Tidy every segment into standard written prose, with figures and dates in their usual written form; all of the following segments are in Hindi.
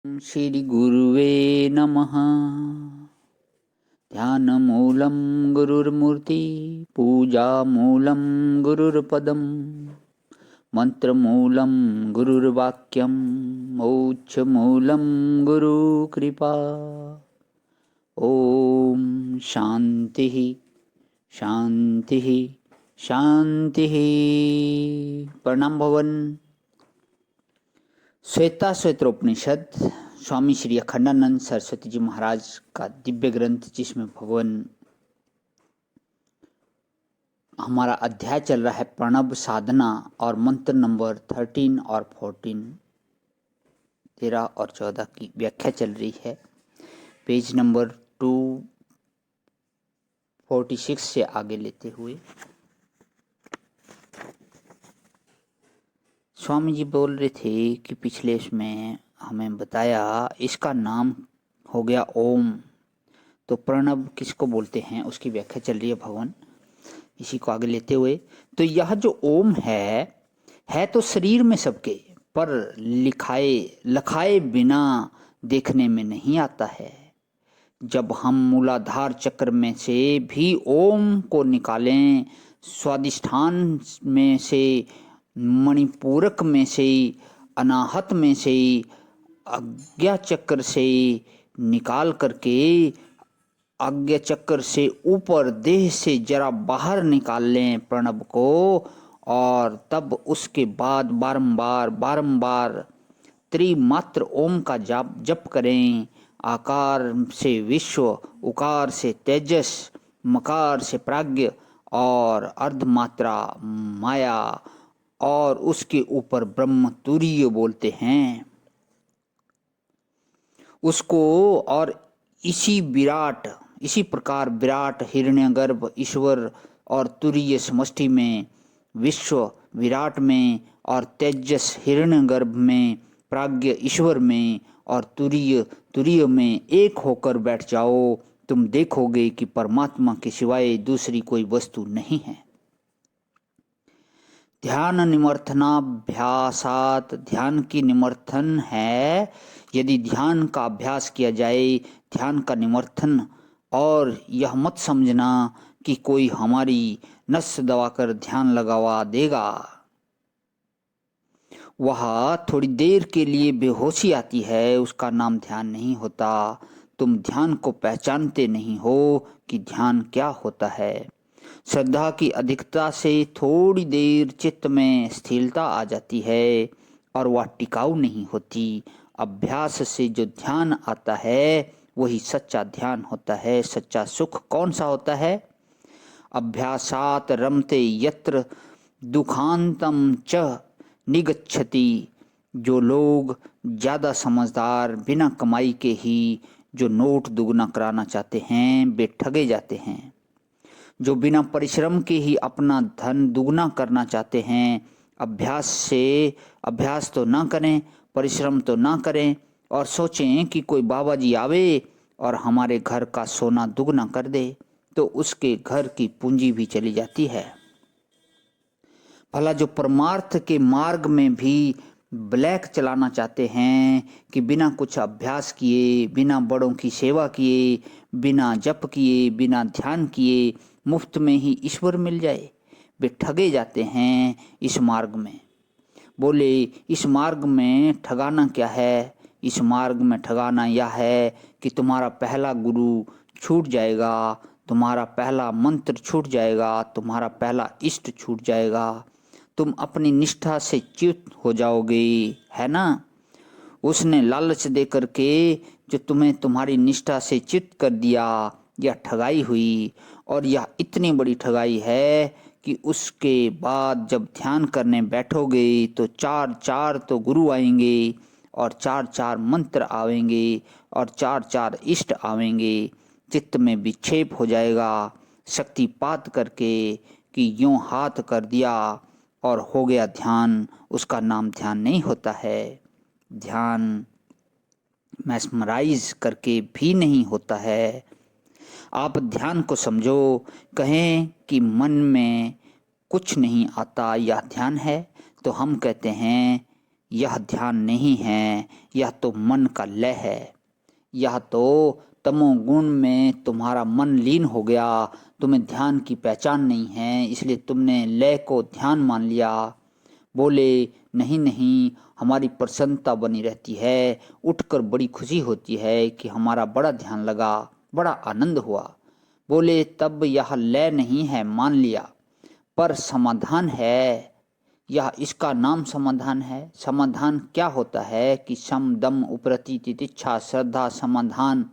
श्री गुरुवे नमः। ध्यानमूलं गुरुर्मूर्ति, पूजामूलं गुरुर्पदं, मंत्रमूलं गुरुर्वाक्यं, मोक्षमूलं गुरुकृपा। ओम शांति शांति शांति। प्रणाम भवन। श्वेता श्वेत्रोपनिषद स्वामी श्री अखंडानंद सरस्वती जी महाराज का दिव्य ग्रंथ, जिसमें भगवान हमारा अध्याय चल रहा है प्रणव साधना, और मंत्र नंबर 13 और 14, 13 और 14 की व्याख्या चल रही है। पेज नंबर 246 से आगे लेते हुए स्वामी जी बोल रहे थे कि पिछले इसमें हमें बताया इसका नाम हो गया ओम। तो प्रणव किसको बोलते हैं उसकी व्याख्या चल रही है भगवान, इसी को आगे लेते हुए। तो यह जो ओम है तो शरीर में सबके, पर लखाए बिना देखने में नहीं आता है। जब हम मूलाधार चक्र में से भी ओम को निकालें, स्वादिष्ठान में से, मणिपूरक में से, अनाहत में से, आज्ञा चक्र से निकाल करके आज्ञा चक्र से ऊपर देह से जरा बाहर निकाल लें प्रणव को, और तब उसके बाद बारंबार त्रिमात्र ओम का जप करें। आकार से विश्व, उकार से तेजस, मकार से प्राज्ञ, और अर्धमात्रा माया, और उसके ऊपर ब्रह्म तुरीय बोलते हैं उसको। और इसी प्रकार विराट, हिरण्यगर्भ ईश्वर, और तुरीय समष्टि में, विश्व विराट में, और तेजस हिरण्यगर्भ में, प्राज्ञ ईश्वर में, और तुरीय में एक होकर बैठ जाओ। तुम देखोगे कि परमात्मा के सिवाय दूसरी कोई वस्तु नहीं है। ध्यान निमर्थनाभ्यासात, ध्यान की निमर्थन है। यदि ध्यान का अभ्यास किया जाए, ध्यान का निमर्थन, और यह मत समझना कि कोई हमारी नस दबाकर ध्यान लगवा देगा। वह थोड़ी देर के लिए बेहोशी आती है, उसका नाम ध्यान नहीं होता। तुम ध्यान को पहचानते नहीं हो कि ध्यान क्या होता है। श्रद्धा की अधिकता से थोड़ी देर चित्त में स्थिरता आ जाती है, और वह टिकाऊ नहीं होती। अभ्यास से जो ध्यान आता है वही सच्चा ध्यान होता है। सच्चा सुख कौन सा होता है? अभ्यासात रमते यत्र दुखांतम च निगच्छति। जो लोग ज़्यादा समझदार, बिना कमाई के ही जो नोट दुगना कराना चाहते हैं, वे ठगे जाते हैं। जो बिना परिश्रम के ही अपना धन दुगना करना चाहते हैं, अभ्यास तो ना करें, परिश्रम तो ना करें, और सोचें कि कोई बाबा जी आवे और हमारे घर का सोना दुगना कर दे, तो उसके घर की पूंजी भी चली जाती है। भला जो परमार्थ के मार्ग में भी ब्लैक चलाना चाहते हैं कि बिना कुछ अभ्यास किए, बिना बड़ों की सेवा किए, बिना जप किए, बिना ध्यान किए, मुफ्त में ही ईश्वर मिल जाए, वे ठगे जाते हैं इस मार्ग में। बोले इस मार्ग में ठगाना क्या है? इस मार्ग में ठगाना यह है कि तुम्हारा पहला गुरु छूट जाएगा, तुम्हारा पहला मंत्र छूट जाएगा, तुम्हारा पहला इष्ट छूट जाएगा, तुम अपनी निष्ठा से च्युत हो जाओगे, है ना। उसने लालच दे करके जो तुम्हें तुम्हारी निष्ठा से च्युत कर दिया, यह ठगाई हुई। और यह इतनी बड़ी ठगाई है कि उसके बाद जब ध्यान करने बैठोगे तो चार तो गुरु आएंगे, और चार मंत्र आवेंगे, और चार इष्ट आवेंगे। चित्त में विक्षेप हो जाएगा, शक्तिपात करके कि यूं हाथ कर दिया और हो गया ध्यान। उसका नाम ध्यान नहीं होता है। ध्यान मैस्मराइज करके भी नहीं होता है। आप ध्यान को समझो, कहें कि मन में कुछ नहीं आता, यह ध्यान है, तो हम कहते हैं यह ध्यान नहीं है, यह तो मन का लय है। यह तो तमोगुण में तुम्हारा मन लीन हो गया, तुम्हें ध्यान की पहचान नहीं है, इसलिए तुमने लय को ध्यान मान लिया। बोले नहीं नहीं, हमारी प्रसन्नता बनी रहती है, उठकर बड़ी खुशी होती है कि हमारा बड़ा ध्यान लगा, बड़ा आनंद हुआ। बोले तब यह लय नहीं है, मान लिया, पर समाधान है। यह इसका नाम समाधान है। समाधान क्या होता है कि सम दम उपरति तितिक्षा श्रद्धा समाधान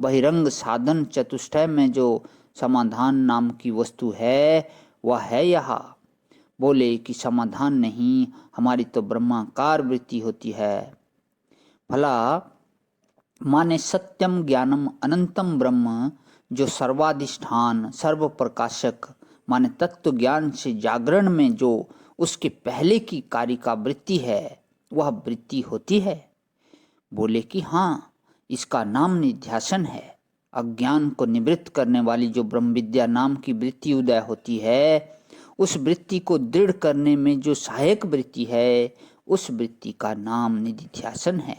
बहिरंग साधन चतुष्टय में जो समाधान नाम की वस्तु है वह है यह। बोले कि समाधान नहीं, हमारी तो ब्रह्माकार वृत्ति होती है। भला माने सत्यम ज्ञानम अनंतम ब्रह्म, जो सर्वाधिष्ठान सर्व प्रकाशक माने तत्व ज्ञान से जागरण में जो उसके पहले की कारिका वृत्ति है वह वृत्ति होती है। बोले कि हाँ, इसका नाम निध्यासन है। अज्ञान को निवृत्त करने वाली जो ब्रह्म विद्या नाम की वृत्ति उदय होती है, उस वृत्ति को दृढ़ करने में जो सहायक वृत्ति है, उस वृत्ति का नाम निधिध्यासन है।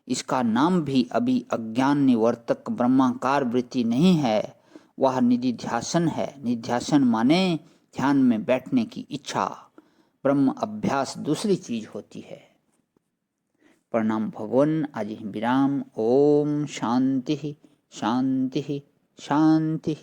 इसका नाम भी अभी अज्ञान निवर्तक ब्रह्माकार वृत्ति नहीं है, वह निधिध्यासन है। निध्यासन माने ध्यान में बैठने की इच्छा। ब्रह्म अभ्यास दूसरी चीज होती है। प्रणाम भगवान। आज ही विराम। ओम शांति शांति शांति।